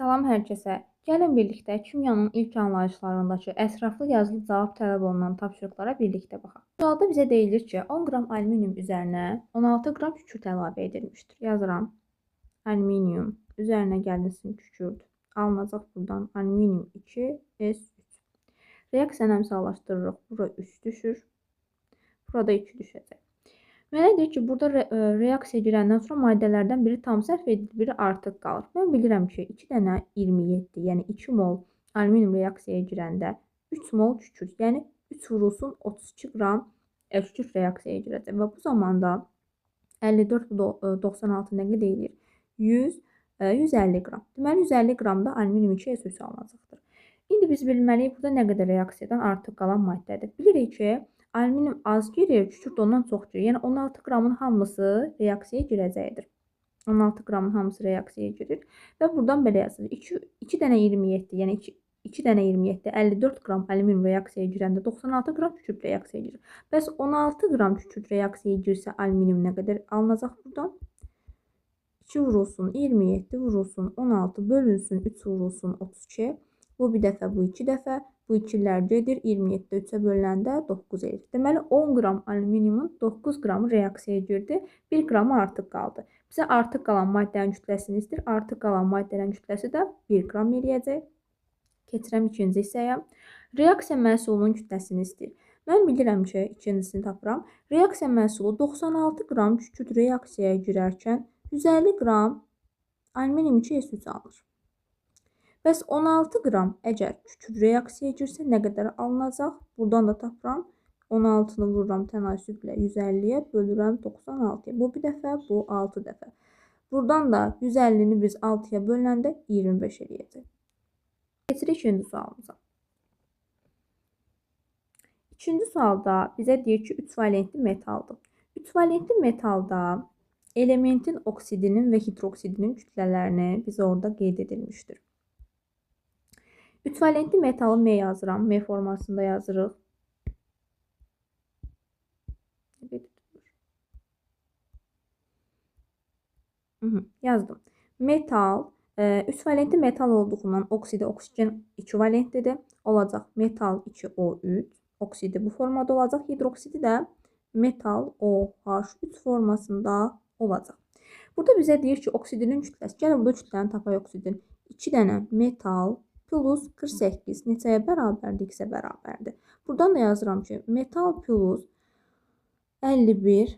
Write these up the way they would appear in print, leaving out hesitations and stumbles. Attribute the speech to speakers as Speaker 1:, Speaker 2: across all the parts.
Speaker 1: Salam hər kəsə. Gəlin birlikdə kimyanın ilk anlayışlarındakı ətraflı yazılı cavab tələb olunan tapşırıqlara birlikdə baxaq. Sualda bizə deyilir ki, 10 qram alüminium üzərinə 16 qram kükürt əlavə edilmişdir. Yazıram. Alüminium üzərinə gəlinsin kükürt. Alınacaq buradan alüminium 2S3. Reaksiyanı əmsallaşdırırıq. Bura 3 düşür. Burada 2 düşəcək. Mənə deyir ki, burada reaksiya girəndən sonra maddələrdən biri tam səhv edilir, biri artıq qalır. Mən bilirəm ki, 2 dənə 27, yəni 2 mol alüminium reaksiyaya girəndə 3 mol kükürt, yəni 3 vurulsun 32 qram kükürt reaksiyaya girəcək. Və bu zamanda 54-96 nə qədər eləyir? 150 qram. Deməli, 150 qram da alüminium 2S3 alınacaqdır. İndi biz bilməliyik, burada nə qədər reaksiyadan artıq qalan maddədir. Bilirik ki, alüminium az girir, kükürt ondan çox girir. Yəni 16 qramın hamısı reaksiyaya girəcəkdir. 16 qramın hamısı reaksiyaya girir. Və buradan belə yazılır. 2 dənə 27, yəni 2 dənə 27, 54 qram alüminium reaksiyaya girəndə 96 qram kükürt reaksiyaya girir. Bəs 16 qram kükürt reaksiyaya girsə alüminium nə qədər alınacaq buradan? 2 vurulsun 27, vurulsun 16, bölünsün 3 vurulsun 32. Bu bir dəfə, bu 2 dəfə. Bu ikilər gedir. 27-də 3-ə bölündə 9 edir. Deməli, 10 qram alüminiumun 9 qramı reaksiyaya girdi. 1 qramı artıq qaldı. Bizə artıq qalan maddənin kütləsini istəyir. Artıq qalan maddənin kütləsi də 1 qram eləyəcək. Keçirəm ikinci hissəyə. Reaksiya məhsulunun kütləsini istəyir. Mən bilirəm ki, ikincisini tapıram. Reaksiya məhsulu 96 qram kükürt reaksiyaya girərkən 150 qram alüminium 2S3 alınır. Bəs 16 qram əgər kükürt reaksiyaya girsə nə qədər alınacaq? Buradan da tapıram. 16-nı vururam tənasüblə 150-yə, bölürəm 96-ya. Bu bir dəfə, bu 6 dəfə. Buradan da 150-ni biz 6-ya bölündə 25 eləyəcək. Keçirik ikinci sualımıza. İkinci sualda bizə deyir ki, 3 valentli metaldır. 3 valentli metalda elementin oksidinin və hidroksidinin kütlələrini biz orada qeyd edilmişdir. 3 valentli metalı M yazıram. M formasında yazırıq. Yazdım. Metal 3 valentli metal olduğundan oksidi oksigen 2 valentlidir. Olacaq metal 2O3. Oksidi bu formada olacaq. Hidroksidi də metal OH3 formasında olacaq. Burada bizə deyir ki, oksidinin kütləsi. Gəlin burada kütləni tapaq oksidin. 2 dənə metal plus 48 neçəyə bərabərdir? X-ə bərabərdir. Buradan da yazıram ki, metal plus 51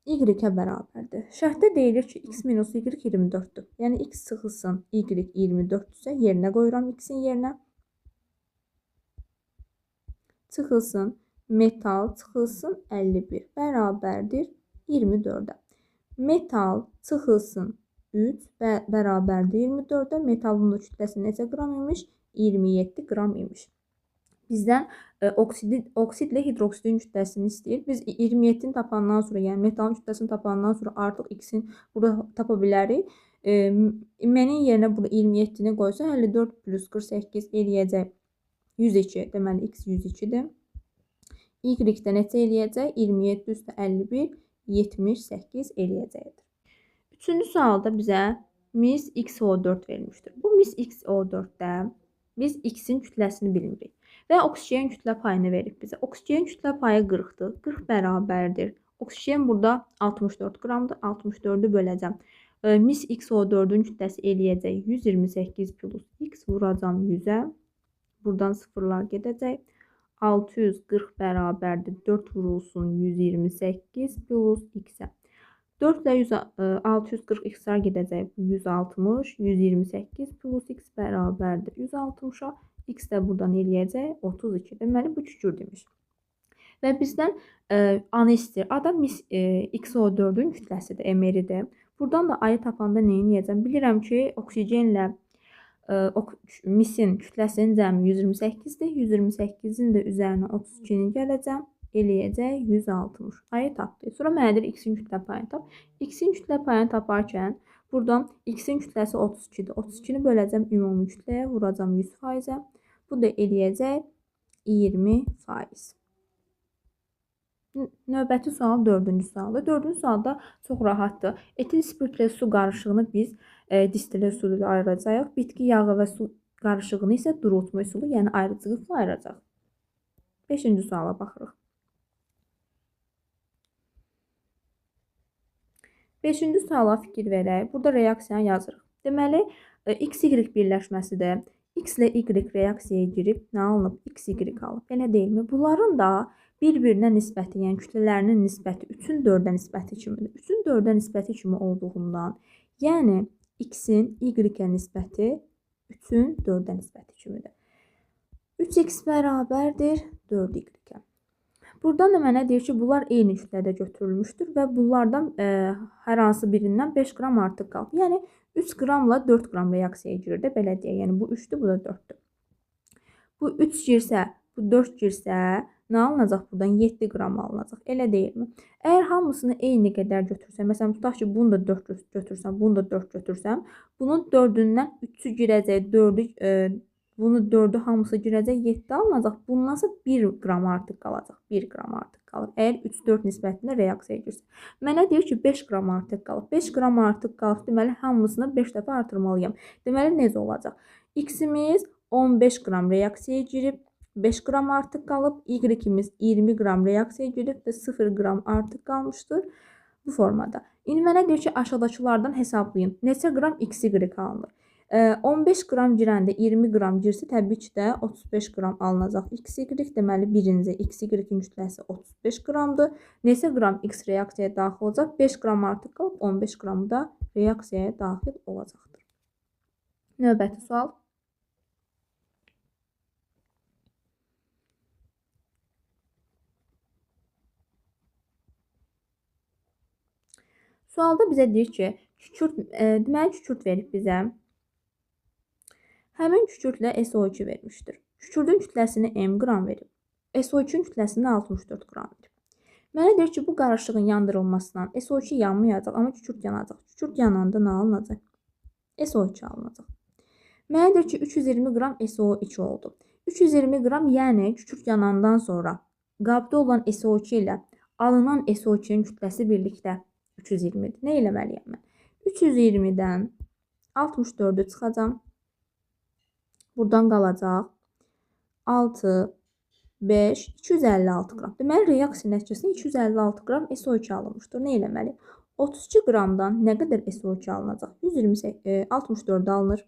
Speaker 1: Y-ə bərabərdir. Şərtdə deyilir ki, X minus Y 24-dür. Yəni, X çıxılsın Y 24-dürsə, yerinə qoyuram X-in yerinə. Çıxılsın metal, çıxılsın 51 bərabərdir 24-ə. Metal çıxılsın 3 bərabərdir 24-də. Metalın da kütləsi neçə qram imiş? 27 qram imiş. Bizdən oksidlə hidroksidin kütləsini istəyir. Biz 27-ni tapandan sonra, yəni metalın kütləsini tapandan sonra artıq X-in burada tapa bilərik. M-nin yerinə burada 27-ni qoysa 54 plus 48 eləyəcək 102. Deməli, X 102-dir. Y-də neçə eləyəcək? 27 üstə 51, 78 eləyəcəkdir. Üçüncü sualda bizə mis XO4 verilmişdir. Bu mis XO4-də biz X-in kütləsini bilmirik. Və oksigen kütlə payını verib bizə. Oksigen kütlə payı 40-dır. 40 bərabərdir. Oksigen burada 64 qramdır. 64-ü böləcəm. Mis XO4-ün kütləsi eləyəcək 128 plus X vuracam 100-ə. Buradan sıfırlar gedəcək. 640 bərabərdir. 4 vurulsun 128 plus X-ə. 4 ilə 640 X-lar gedəcək. 160, 128 plus X bərabərdir 160-a. X də buradan eləyəcək 32. Deməli, bu kükürt demiş. Və bizdən A-nı istəyir. A da mis XO4-ün kütləsidir, MR-dir. Buradan da A-yı tapanda nə edəcəm? Bilirəm ki, oksigenlə misin kütləsinin cəmi 128-dir. 128-in də üzərinə 32-ni gələcəm. Eləyəcək 160. A-yı tapdı. Sonra mənə deyir X-in kütlə payını tap. X-in kütlə payını taparkən buradan X-in kütləsi 32-dir. 32-ni böləcəm ümumi kütləyə, vuracam 100%-ə. Bu da eləyəcək 20%. Növbəti sual 4-cü sualdır. 4-cü sualda çox rahatdır. Etil spirtlə su qarışığını biz distillə üsulu ilə ayıracağıq. Bitki yağı və su qarışığını isə durultma üsulu, yəni ayırıcılıqla ayıracaq. 5-ci suala baxırıq. 5-ci suala fikir verək. Burada reaksiyanı yazırıq. Deməli, X-Y birləşməsidə X ilə Y reaksiyaya girib, nə alınıb? XY alıb. Belə deyilmi? Bunların da bir-birinə nisbəti, yəni kütlələrinin nisbəti 3-ün 4-ə nisbəti kimidir. 3-ün 4-ə nisbəti kimi olduğundan, yəni X-in Y-ə nisbəti 3-ün 4-ə nisbəti kimidir. 3x bərabərdir 4y. Buradan da mənə deyir ki, bunlar eyni kütlədə götürülmüşdür və bunlardan hər hansı birindən 5 qram artıq qalıb. Yəni 3 qramla 4 qram reaksiyaya girir də, belə deyək. Yəni bu 3-dür, bu da 4-dür. Bu 3 girsə, bu 4 girsə, nə alınacaq buradan? 7 qram alınacaq. Elə deyilmi? Əgər hamısını eyni qədər götürsəm, məsələn, tutaq ki, bunu da 4 götürsəm, bunu da 4 götürsəm, bunun 4-ündən 3-ü girəcək, 4-ü bunu 4'ü hamısı girəcək, 7 alınacaq. Bundansa 1 qram artıq qalacaq. 1 qram artıq qalır. Əgər 3-4 nisbətində reaksiyaya girsin. Mənə deyir ki, 5 qram artıq qalıb. 5 qram artıq qalıb. Deməli, hamısını 5 dəfə artırmalıyam. Deməli, necə olacaq? X-imiz 15 qram reaksiyaya girib, 5 qram artıq qalıb. Y-imiz 20 qram reaksiyaya girib və 0 qram artıq qalmışdır. Bu formada. İndi mənə deyir ki, aşağıdakılardan hesablayın. Neçə qram XY alınır? 15 qram girəndə 20 qram girsə, təbii ki də 35 qram alınacaq XY. Deməli, birinci XY-in kütləsi 35 qramdır. Neçə qram X reaksiyaya daxil olacaq? 5 qram artıq qalıb, 15 qram da reaksiyaya daxil olacaqdır. Növbəti sual. Sualda bizə deyir ki, deməli kükürt verib bizə. Həmin kükürtlə SO2 vermişdir. Kükürdün kütləsini M qram verib. SO2-nin kütləsini 64 qram verib. Mənə deyir ki, bu qarışığın yandırılmasından SO2 yanmayacaq, amma kükürt yanacaq. Kükürt yananda nə alınacaq? SO2 alınacaq. Mənə deyir ki, 320 qram SO2 oldu. 320 qram, yəni kükürt yanandan sonra qabda olan SO2 ilə alınan SO2-nin kütləsi birlikdə 320-dir. Nə eləməliyəm mən? 320-dən 64-ü çıxacam. Buradan qalacaq 6, 5, 256 qram. Deməli, reaksiya nəticəsində 256 qram SO2 alınmışdır. Nə eləməliyim? 32 qramdan nə qədər SO2 alınacaq? 64 alınır.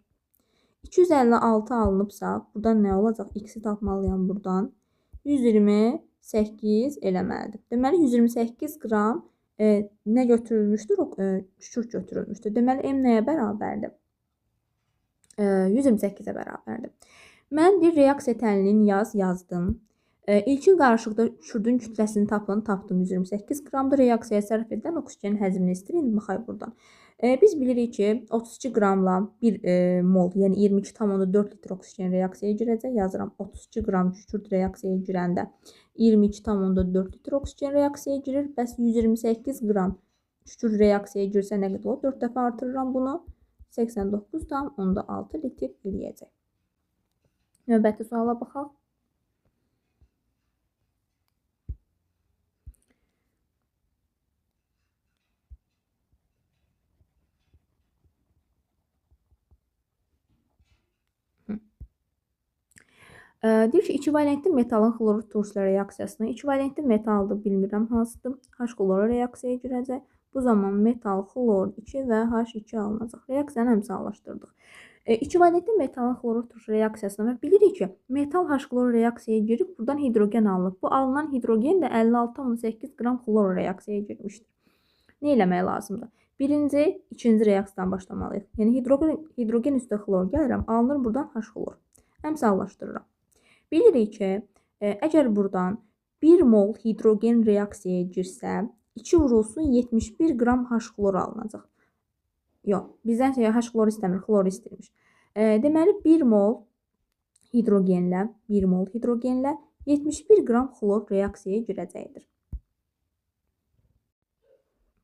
Speaker 1: 256 alınıbsa, buradan nə olacaq? X-i tapmalıyam buradan. 128 eləməlidir. Deməli, 128 qram nə götürülmüşdür? Kükürt götürülmüşdür. Deməli, M nəyə bərabərdir? 128-ə bərabərdir. Mən bir reaksiya tənliyini yazdım. İlkin qarışıqda kükürdün kütləsini tapdım 128 qramdır. Reaksiyaya sərf edilən oksigenin həzmini istəyir. İndi baxaq buradan. Biz bilirik ki, 32 qramla 1 mol, yəni 22,4 litr oksigen reaksiyaya girəcək. Yazıram 32 qram kükürt reaksiyaya girəndə 22,4 litr oksigen reaksiyaya girir. Bəs 128 qram kükürt reaksiyaya girsə nə qədər olur? 4 dəfə artırıram bunu. 89,6 litr eləyəcək. Növbəti suala baxaq. Deyir ki, ikivalentli metalın xlorür tursla reaksiyasına, ikivalentli metaldır, bilmirəm hansıdır, H xlora reaksiyaya girəcək. Bu zaman metal, xlor 2 və H2 alınacaq. Reaksiyanı əmsallaşdırdıq. İkivalentli metalın xlorür turş reaksiyasına və bilirik ki, metal H xlor reaksiyaya girib, buradan hidrogen alınıb. Bu alınan hidrogen də 56,8 qram xlor reaksiyaya girmişdir. Nə eləmək lazımdır? Birinci, ikinci reaksiyadan başlamalıyıq. Yəni hidrogen üstə xlor gəlirəm, alınır buradan H xlor. Əmsallaşdırıram. Bilirik ki, əgər buradan 1 mol hidrogen reaksiyaya girsə, 2 vurulsun 71 qram H xlor alınacaq. Yox, bizdən H xlor istəmir, xlor istəyirmiş. Deməli, 1 mol hidrogenlə 71 qram xlor reaksiyaya girəcəkdir.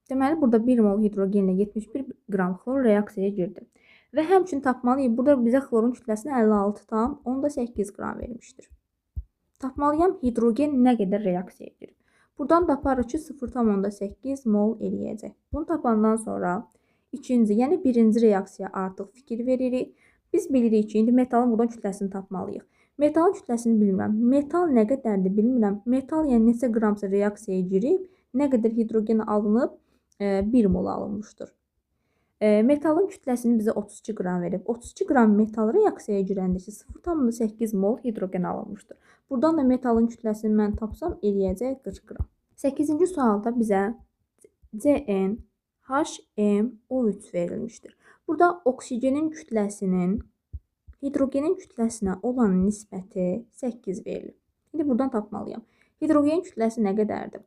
Speaker 1: Deməli, burada 1 mol hidrogenlə 71 qram xlor reaksiyaya girdi. Və həmçinin tapmalıyım. Burada bizə xlorun kütləsini 56,8 qram vermişdir. Tapmalıyam hidrogen nə qədər reaksiyaya girib. Buradan taparıq ki, 0,8 mol eləyəcək. Bunu tapandan sonra ikinci, yəni birinci reaksiyaya artıq fikir veririk. Biz bilirik ki, indi metalın buradan kütləsini tapmalıyıq. Metalın kütləsini bilmirəm. Metal nə qədərdir bilmirəm. Metal yəni neçə qramsa reaksiyaya girib, nə qədər hidrogen alınıb 1 mol alınmışdır. Metalın kütləsini bizə 32 qram verib. 32 qram metal reaksiyaya girəndə ki, 0,8 mol hidrogen alınmışdır. Buradan da metalın kütləsini mən tapsam, eləyəcək 40 qram. 8-ci sualda bizə Cn HMO3 verilmişdir. Burada oksigenin kütləsinin hidrogenin kütləsinə olan nisbəti 8 verilib. İndi buradan tapmalıyam. Hidrogenin kütləsi nə qədərdir?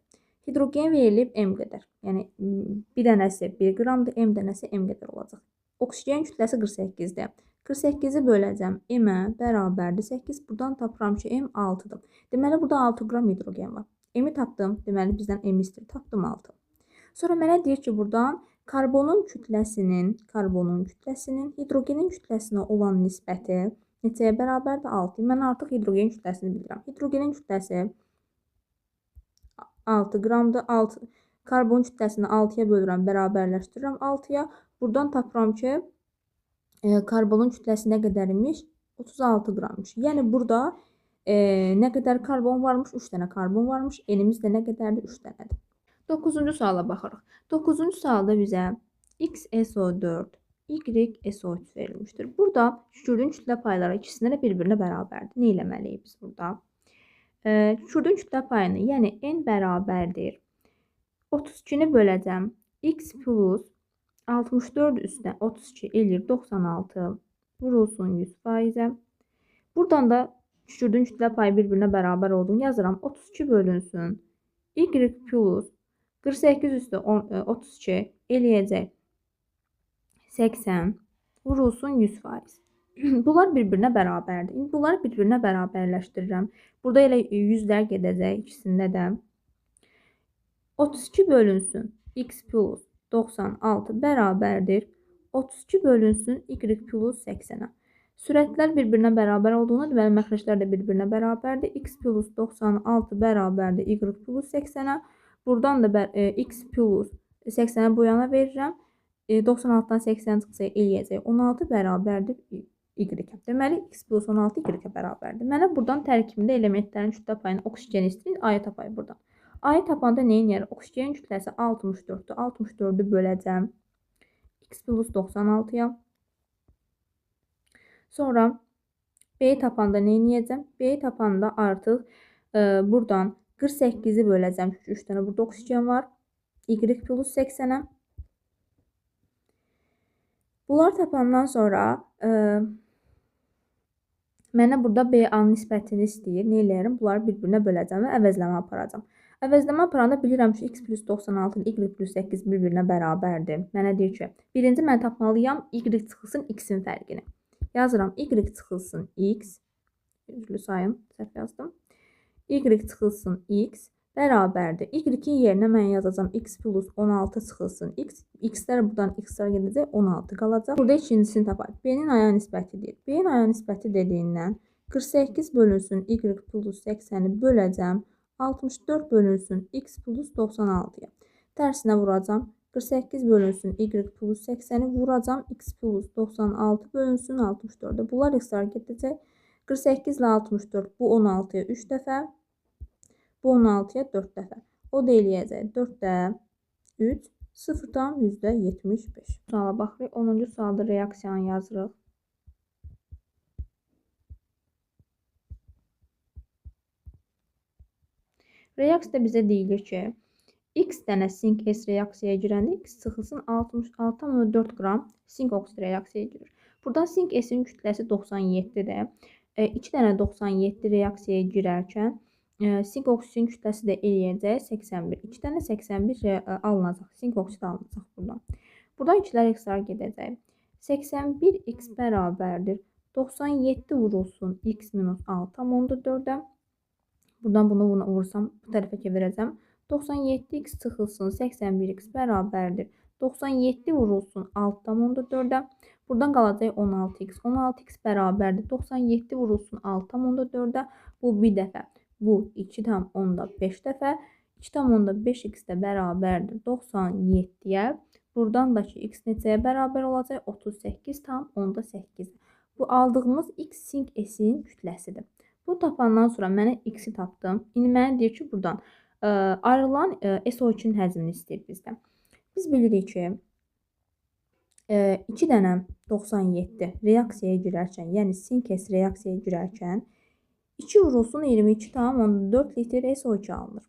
Speaker 1: Hidrogen verilib M qədər. Yəni bir dənəsi 1 qramdır, M dənəsi M qədər olacaq. Oksigenin kütləsi 48-dir. 48-i böləcəm M-ə bərabərdir 8. Buradan tapıram ki, M 6-dır. Deməli, burada 6 qram hidrogen var. M-i tapdım. Deməli, bizdən M istəyir. Tapdım 6. Sonra mənə deyir ki, buradan karbonun kütləsinin hidrogenin kütləsinə olan nisbəti neçəyə bərabərdir? 6. Mən artıq hidrogenin kütləsini bilirəm. Hidrogenin kütləsi 6 qramdır. Karbon kütləsini 6-ya bölürəm, bərabərləşdirirəm 6-ya. Buradan tapıram ki, karbonun kütləsi nə qədər imiş? 36 qrammış. Yəni burada nə qədər karbon varmış? 3 dənə karbon varmış. N-imiz də nə qədərdir? 3 dənədir. 9-cu suala baxırıq. 9-cu sualda bizə XSO4, YSO3 verilmişdir. Burada kükürdün kütlə payları ikisində də bir-birinə bərabərdir. Nə eləməliyik biz burada? Kükürdün kütlə payını, yəni N bərabərdir. 32-ni böləcəm. X plus 64 üstə 32 eləyir 96. Vurulsun 100%. Buradan da kükürdün kütlə payı bir-birinə bərabər olduğunu yazıram. 32 bölünsün. Y plus 48 üstə 32 eləyəcək 80. Vurulsun 100%. Bunlar bir-birinə bərabərdir. İndi bunları bir-birinə bərabərləşdirirəm. Burada elə 100-lər gedəcək ikisində də. 32 bölünsün X plus 96 bərabərdir. 32 bölünsün Y plus 80-ə. Sürətlər bir-birinə bərabər olduğuna deməli məxrəclər də bir-birinə bərabərdir. X plus 96 bərabərdir Y plus 80-ə. Buradan da X plus 80-ə bu yana verirəm. 96-dan 80 çıxsa eləyəcək 16 bərabərdir Y-ə. Deməli, X plus 16 Y-ə bərabərdir. Mənə buradan tərkibində elementlərin kütlə payını oksigen istəyir. A-yı tapayım buradan. A-yı tapanda nə edəyəm? Oksigenin kütləsi 64-dür. 64-ü böləcəm. X plus 96-ya. Sonra B-yi tapanda nə edəcəm? B-yi tapanda artıq buradan 48-i böləcəm. Çünki 3 dənə burada oksigen var. Y plus 80-ə. Bunlar tapandan sonra mənə burada B-A-nın nisbətini istəyir. Nə eləyərəm? Bunları bir-birinə böləcəm və əvəzləmə aparacam. Əvəzləmə aparanda bilirəm ki, X plus 96 ilə Y plus 8 bir-birinə bərabərdir. Mənə deyir ki, birinci mən tapmalıyam Y çıxılsın X-in fərqini. Yazıram Y çıxılsın X. Üzrlü sayın, səhv yazdım. Y çıxılsın X bərabərdir. Y-in yerinə mən yazacam X plus 16 çıxılsın X. X-lər buradan X-lər gedəcək, 16 qalacaq. Burada ikincisini tapaq. B-nin aya nisbətidir. B-nin aya nisbəti dediyindən 48 bölünsün Y plus 80-i böləcəm. 64 bölünsün X plus 96-ya. Tərsinə vuracam. 48 bölünsün Y plus 80-i vuracam. X plus 96 bölünsün 64-də. Bunlar X-lər gedəcək. 48 ilə 64 bu 16-ya 3 dəfə. Bu 16-ya 4 dəfə. O da eləyəcək 4-də 3, 0,75. Suala baxırıq. 10-cu sualda reaksiyanı yazırıq. Reaksiyada bizə deyilir ki, X dənə sink S reaksiyaya girəndə X çıxılsın 66,4 qram sink oksid reaksiyaya girir. Buradan sink S-in kütləsi 97-dir. 2 dənə 97 reaksiyaya girərkən sink oksidin kütləsi də eləyəcək 81. 2 dənə 81 alınacaq. Sink oksid alınacaq buradan. Buradan 2-lər X-lar gedəcək. 81 X bərabərdir. 97 vurulsun X minus 6,4-ə. Buradan bunu vursam, bu tərəfə verəcəm. 97x çıxılsın 81x bərabərdir. 97 vurulsun 6,4-ə. Buradan qalacaq 16x. 16x bərabərdir. 97 vurulsun 6,4-ə. Bu bir dəfə. Bu 2,5 dəfə. 2,5x də bərabərdir 97-yə. Buradan da ki x neçəyə bərabər olacaq? 38 tam onda 8. Bu aldığımız x sin s-in kütləsidir. Bu tapandan sonra mənə x-i tapdım. İndi mənə deyir ki, buradan ayrılan SO2-nin həcmini istəyir bizdən. Biz bilirik ki, 2 dənə 97 reaksiyaya girərkən, yəni sin s reaksiyaya girərkən 2 vurulsun 22,4 litr SO2 alınır.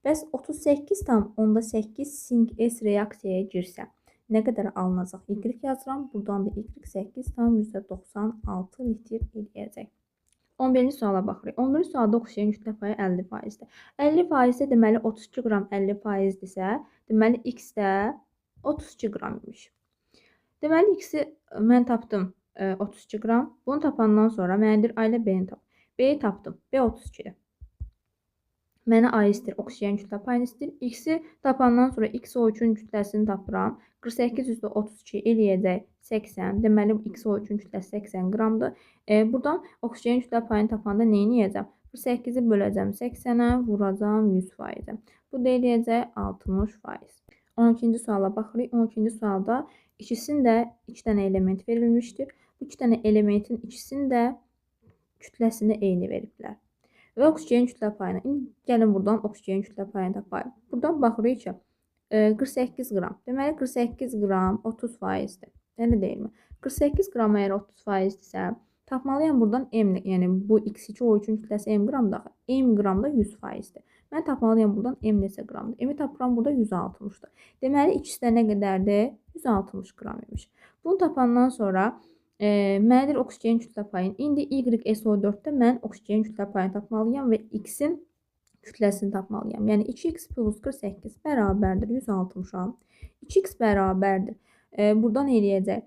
Speaker 1: Bəs 38,8 sin s reaksiyaya girsə, nə qədər alınacaq? Y yazıram. Buradan da y 8,96 litr eləyəcək. 11-ci suala baxırıq. 11-ci sualda oksigen kütlə payı 50%-dir. 50% deməli 32 qram 50%-dirsə, deməli x də 32 qram imiş. Deməli x-i mən tapdım 32 qram. Bunu tapandan sonra mənə deyir A ilə B-ni tap. B-yi tapdım. B 32-dir. Mənə A istəyir, oksigen kütlə payını istəyir. X-i tapandan sonra XO3-ün kütləsini tapıram. 48,32 eləyəcək 80. Deməli, XO3-ün kütləsi 80 qramdır. Buradan oksigen kütlə payını tapanda nə edəcəm? 48-i böləcəm 80-ə, vuracam 100%. Bu da eləyəcək 60%. 12-ci suala baxırıq. 12-ci sualda ikisində 2 dənə element verilmişdir. Bu 2 dənə elementin ikisinin də kütləsini eyni veriblər. Və oksigen kütlə payına. İndi gəlin buradan oksigen kütlə payını tapayıq. Buradan baxırıq ki, 48 qram. Deməli, 48 qram 30%-dir. Elə deyilmi? 48 qram əgər 30%-dirsə, tapmalıyam buradan m, yəni bu x2 o üçün kütləsi m qramda. M qramda 100%-dir. Mən tapmalıyam buradan m neçə qramdır. M-i tapıram burada 160-dır. Deməli, ikisi də nə qədərdir? 160 qram imiş. Bunu tapandan sonra mənədir oksigen kütlə payını. İndi YSO4-də mən oksigen kütlə payını tapmalıyam və x-in kütləsini tapmalıyam. Yəni 2x plus 48 bərabərdir 160-a. 2x bərabərdir. Buradan eləyəcək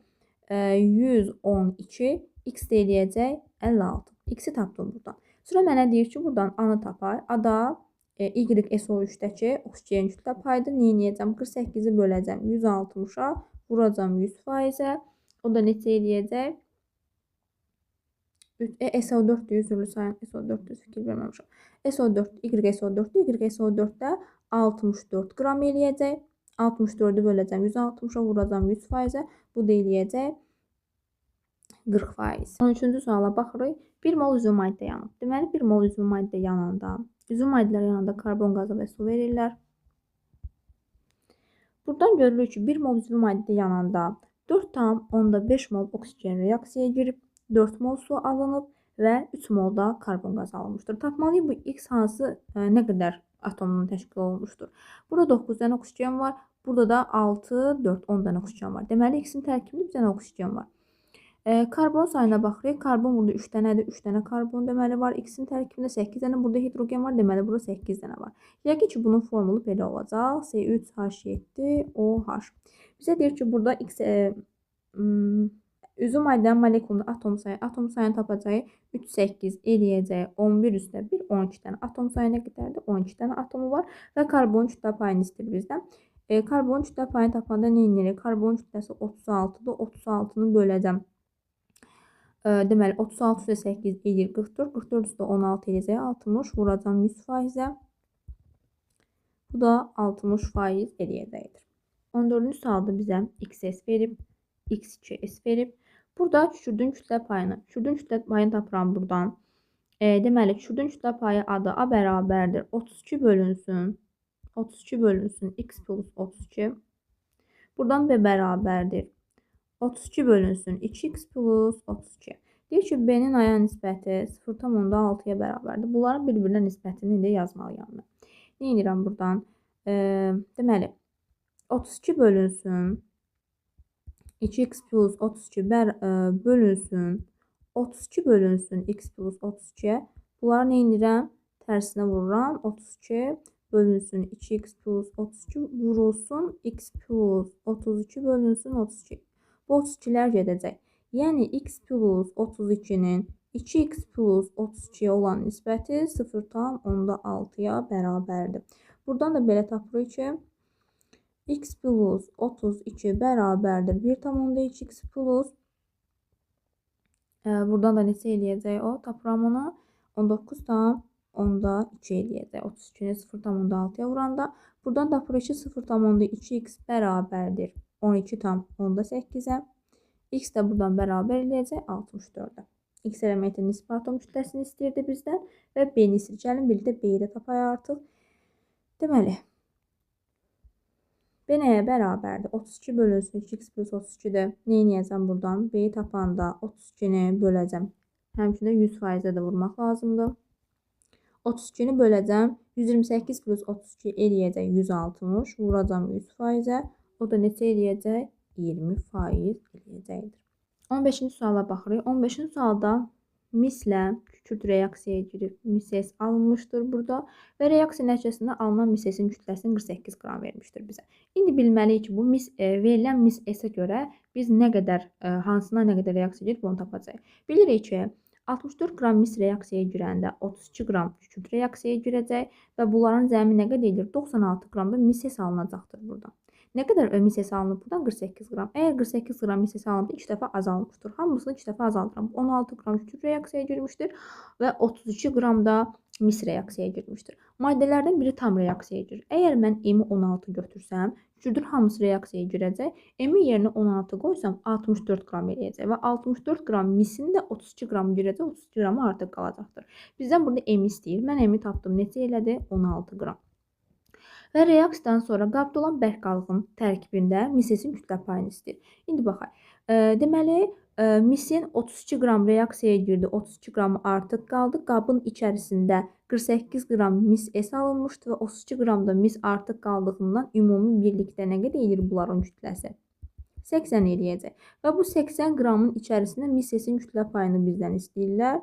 Speaker 1: 112, x də eləyəcək 56. X-i tapdım buradan. Sonra mənə deyir ki, buradan A-nı tapay. A-da YSO3-dəki oksigen kütlə payıdır. Nə eləyəcəm? 48-i böləcəm 160-a, vuracam 100%-ə. O da neçə eləyəcək? SO4 üzrlü sayın, SO4 fikir verməmişəm. SO4, YSO4-də 64 qram eləyəcək. 64-ü böləcəm 160-a, vuracam 100%-ə. Bu da eləyəcək 40%. 13-cü suala baxırıq. 1 mol üzvü maddə yanıb. Deməli, 1 mol üzvü maddə yananda, üzvü maddələr yananda karbon qazı və su verirlər. Buradan görülür ki, 1 mol üzvü maddə yananda 4,5 mol oksigen reaksiyaya girib, 4 mol su alınıb və 3 mol da karbon qazı alınmışdır. Tapmalıyıq bu x hansı nə qədər atomdan təşkil olunmuşdur. Burada 9 dənə oksigen var. Burada da 6, 4, 10 dənə oksigen var. Deməli, x-in tərkibində bir dənə oksigen var. Karbon sayına baxırıq. Karbon burada 3 dənədir. 3 dənə karbon deməli var. X-in tərkibində 8 dənə. Burada hidrogen var. Deməli, burada 8 dənə var. Yəqin ki, bunun formulu belə olacaq. C3H7OH. Bizə deyir ki, burada x üzvü maddənin molekulunda atom sayını tapacağıq. 3, 8 eləyəcək 11 üstə 1, 12 dənə. Atom sayı nə qədərdir? 12 dənə atomu var və karbon kütlə payını istəyir bizdən. Karbon kütlə payını tapanda nə edirik? Karbon kütləsi 36-dır. 36-nı böləcəm. Deməli, 36 üstə 8 edir 44. 44 üstə 16 eləyəcək 60. Vuracam 100%-ə. Bu da 60% eləyəcəkdir. 14-cü sualda bizə XS verib, X2S verib. Burada kükürdün kütlə payını. Kükürdün kütlə payını tapıram buradan. Deməli, kükürdün kütlə payı adı A bərabərdir. 32 bölünsün X plus 32. Buradan B bərabərdir. 32 bölünsün 2x plus 32. Deyir ki, B-nin aya nisbəti 0,6-ya bərabərdir. Bunların bir-birinə nisbətini indi yazmalıyam mən. Nə edirəm buradan? Deməli, 32 bölünsün 2x plus 32 bölünsün 32 bölünsün x plus 32'ye. Bunları nə edirəm? Tərsinə vururam. 32 bölünsün 2x plus 32 vurulsun x plus 32 bölünsün 32. Bu 32'lər gedəcək. Yəni x plus 32-nin 2x plus 32'ye olan nisbəti 0,6'ya bərabərdir. Buradan da belə tapırıq ki, x plus 32 bərabərdir 1,2x plus. Buradan da neçə eləyəcək o? Tapıram onu 19,2 eləyəcək. 32-ni 0,6'ya vuranda. Buradan tapırıq ki, 0,2x bərabərdir 12,8-ə. X də buradan bərabər eləyəcək 64-ə. X elementin nisbi atom kütləsini istəyirdi bizdən və B-ni istəyir. Gəlin bir də B-yi də tapayıq artıq. Deməli, B nəyə bərabərdir? 32 bölünsün 2x plus 32-də. Nə edəcəm buradan? B-yi tapanda 32-ni böləcəm. Həmçində 100%-ə də vurmaq lazımdır. 32-ni böləcəm. 128 plus 32 eləyəcək 160. Vuracam 100%-ə. O da neçə eləyəcək? 20% eləyəcəkdir. 15-ci suala baxırıq. 15-ci sualda mislə kükürt reaksiyaya girib mises alınmışdır burada və reaksiya nəticəsində alınan misesin kütləsini 48 qram vermişdir bizə. İndi bilməliyik ki, bu verilən mis S-ə görə biz nə qədər, hansına nə qədər reaksiya girib onu tapacağıq. Bilirik ki, 64 qram mis reaksiyaya girəndə 32 qram kükürt reaksiyaya girəcək və bunların cəmi nə qədər edir? 96 qram da mises alınacaqdır burada. Nə qədər mis alınıb buradan? 48 qram. Əgər 48 qram mis alınıb 2 dəfə azalmışdır. Hamısını 2 dəfə azaldıram. 16 qram kükürt reaksiyaya girmişdir və 32 qram da mis reaksiyaya girmişdir. Maddələrdən biri tam reaksiyaya girir. Əgər mən M-i 16 götürsəm, kükürtün hamısı reaksiyaya girəcək. M-i yerinə 16 qoysam 64 qram eləyəcək və 64 qram misin də 32 qram girəcək. 32 qramı artıq qalacaqdır. Bizdən burada M istəyir. Mən M-i tapdım. Neçə elədi? 16 qram. Və reaksiyadan sonra qabda olan bərk qalığın tərkibində misesin kütlə payını istəyir. İndi baxaq. Deməli, misin 32 qram reaksiyaya girdi, 32 qramı artıq qaldı. Qabın içərisində 48 qram mis S alınmışdı və 32 qram da mis artıq qaldığından ümumi birlikdə nə qədər edir bunların kütləsi? 80 eləyəcək. Və bu 80 qramın içərisində mis S-in kütlə payını bizdən istəyirlər.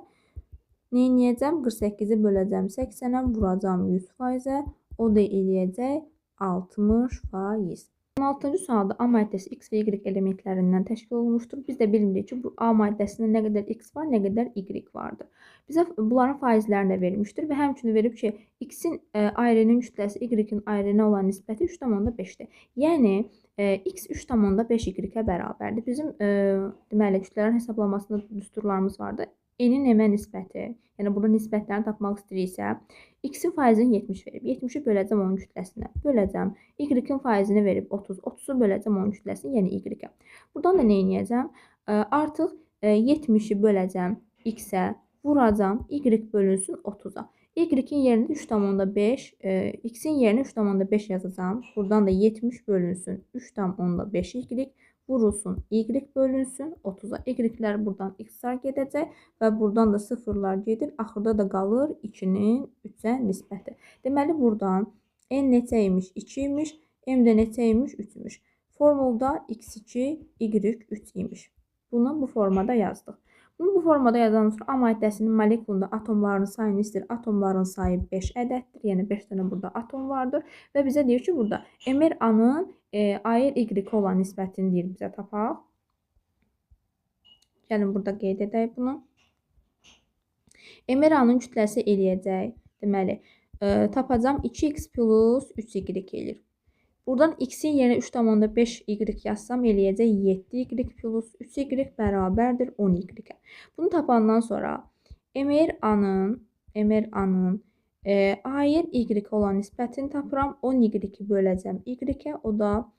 Speaker 1: Nə edəcəm? 48-i böləcəm 80-ə, vuracam 100%-ə. O da eləyəcək 60%. 16-cı sualda A maddəsi X və Y elementlərindən təşkil olunmuşdur. Biz də bilmirik ki, bu A maddəsində nə qədər X var, nə qədər Y vardır. Bizə bunların faizlərini də verilmişdir və həmçinin verib ki, X-in ayrının kütləsi Y-in ayrına olan nisbəti 3,5-dir. Yəni, X 3,5 Y-ə bərabərdir. Bizim deməli, kütlələrin hesablamasında düsturlarımız vardı. N-in M-ə nisbəti, yəni burada nisbətlərini tapmaq istəyiriksə, X-in faizini 70 verib. 70-i böləcəm onun kütləsinə. Böləcəm. Y-in faizini verib 30. 30-u böləcəm onun kütləsinə, yəni Y-ə. Buradan da nə edəcəm? Artıq 70-i böləcəm X-ə, vuracam. Y bölünsün 30-a. Y-in yerinə 3,5, X-in yerinə 3,5 yazacam. Buradan da 70 bölünsün 3,5 Y. Vurulsun, Y bölünsün 30-a. Y-lər buradan X-lar gedəcək və buradan da sıfırlar gedir. Axırda da qalır 2-nin 3-ə nisbəti. Deməli, buradan N neçə imiş? 2 imiş. M də neçə imiş? 3 imiş. Formulda X2, Y3 imiş. Bunu bu formada yazdıq. Bunu bu formada yazandan sonra A maddəsinin molekulunda atomların sayını istəyir. Atomların sayı 5 ədəddir. Yəni 5 dənə burada atom vardır. Və bizə deyir ki, burada mRNA-nın ayrı Y-ə olan nisbətini deyir bizə tapaq. Gəlin burada qeyd edək bunu. mRNA-nın kütləsi eləyəcək. Deməli, tapacam 2x plus 3y eləyir. Buradan x-in yerinə 3,5 y yazsam eləyəcək 7y plus 3y bərabərdir 10y. Bunu tapandan sonra mRNA-nın ayrı y olan nisbətini tapıram. 10y böləcəm y-ə, o da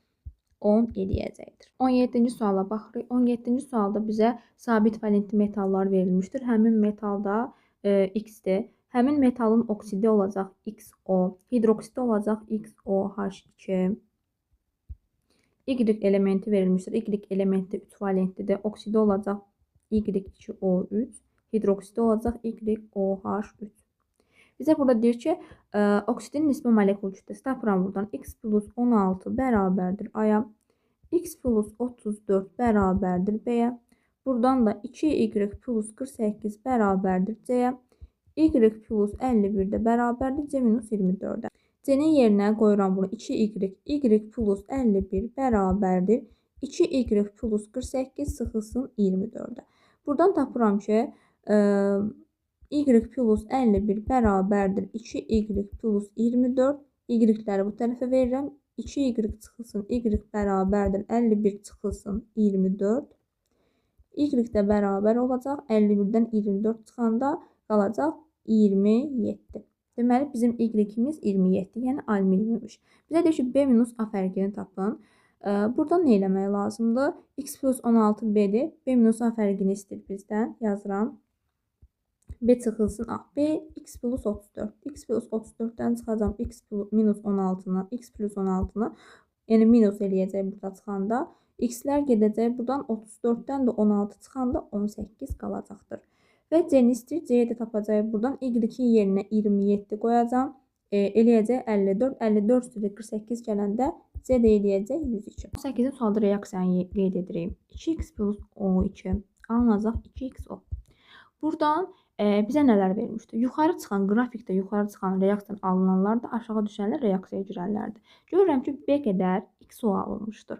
Speaker 1: 10 eləyəcəkdir. 17-ci suala baxırıq. 17-ci sualda bizə sabit valentli metallar verilmişdir. Həmin metalda X-dir. Həmin metalın oksidi olacaq XO, hidroksidi olacaq XOH2. Y elementi verilmişdir. Y elementi 3 valentlidir. Oksidi olacaq Y2O3, hidroksidi olacaq YOH3. Bizə burada deyir ki, oksidin nisbi molekul kütləsi tapıram buradan. X plus 16 bərabərdir A-ya. X plus 34 bərabərdir B-yə. Buradan da 2Y plus 48 bərabərdir C-yə. Y plus 51 də bərabərdir C minus 24-ə. C-nin yerinə qoyuram bunu 2Y. Y plus 51 bərabərdir 2Y plus 48 sıxılsın 24-ə. Buradan tapıram ki, Y plus 51 bərabərdir 2Y plus 24. Y-ləri bu tərəfə verirəm. 2Y çıxılsın Y bərabərdir 51 çıxılsın 24. Y də bərabər olacaq. 51-dən 24 çıxanda qalacaq 27. Deməli, bizim Y-imiz 27, yəni alüminium imiş. Bizə deyir ki, B minus A fərqini tapın. Buradan nə eləmək lazımdır? X plus 16 B-dir. B minus A fərqini istəyir bizdən. Yazıram. B çıxılsın A. B x plus 34. X plus 34-dən çıxacam x minus 16-nı, x plus 16-nı. Yəni minus eləyəcək burada çıxanda. X-lər gedəcək buradan 34-dən də 16 çıxanda 18 qalacaqdır. Və C-ni istəyir. C-yi də tapacaq buradan. Y-in yerinə 27 qoyacam. Eləyəcək 54. 54 üstədə 48 gələndə C də eləyəcək 102. 18-ci sualda reaksiyanı qeyd edirik. 2x plus 12 alınacaq 2xO. Buradan bizə nələr vermişdir? Yuxarı çıxan qrafikdə yuxarı çıxan reaksiyadan alınanlar da aşağı düşənlər reaksiyaya girənlərdir. Görürəm ki, B qədər XO alınmışdır.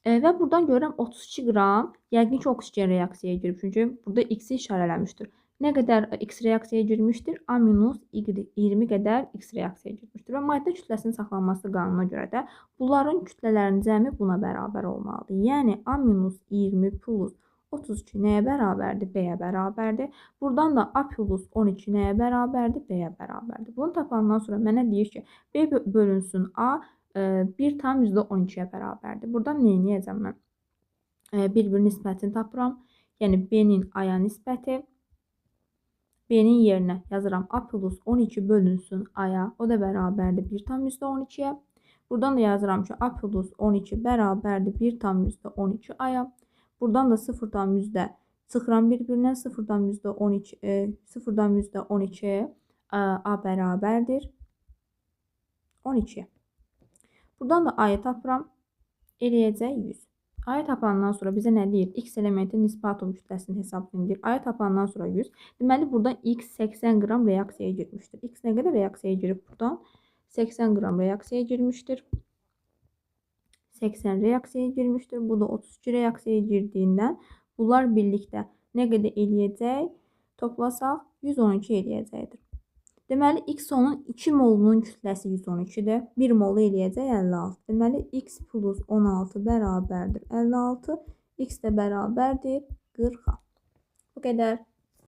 Speaker 1: Və buradan görürəm 32 qram, yəqin ki, oksigen reaksiyaya girib. Çünki burada X-i işarələmişdir. Nə qədər X reaksiyaya girmişdir? A minus 20 qədər X reaksiyaya girmişdir. Və maddə kütləsinin saxlanması qanununa görə də bunların kütlələrinin cəmi buna bərabər olmalıdır. Yəni A minus 20 plus 32 nəyə bərabərdir? B-yə bərabərdir. Buradan da A plus 12 nəyə bərabərdir? B-yə bərabərdir. Bunu tapandan sonra mənə deyir ki, B bölünsün A 1 tam %12-yə bərabərdir. Buradan nə edəcəm mən? Bir-bir nisbətini tapıram. Yəni B-nin A-ya nisbəti. B-nin yerinə yazıram A plus 12 bölünsün A-ya. O da bərabərdir 1 tam %12-yə. Buradan da yazıram ki, A plus 12 bərabərdir 1 tam %12 A-ya. Buradan da 0'dan yüzdə çıxıram bir-birindən 0'dan %12 A bərabərdir 12. Buradan da A-yı tapıram. Eləyəcək 100. A-yı tapandan sonra bizə nə deyir? X elementin nisbi atom kütləsinin hesabını deyir. A-yı tapandan sonra 100. Deməli, buradan X 80 qram reaksiyaya girmişdir. X nə qədər reaksiyaya girib buradan? 80 qram reaksiyaya girmişdir. 80 reaksiyaya girmişdir. Bu da 32 reaksiyaya girdiyindən bunlar birlikdə nə qədər eləyəcək? Toplasaq 112 eləyəcəkdir. Deməli, XO-nun 2 molunun kütləsi 112-dir. 1 molu eləyəcək 56. Deməli, X plus 16 bərabərdir 56. X də bərabərdir 40. Bu qədər.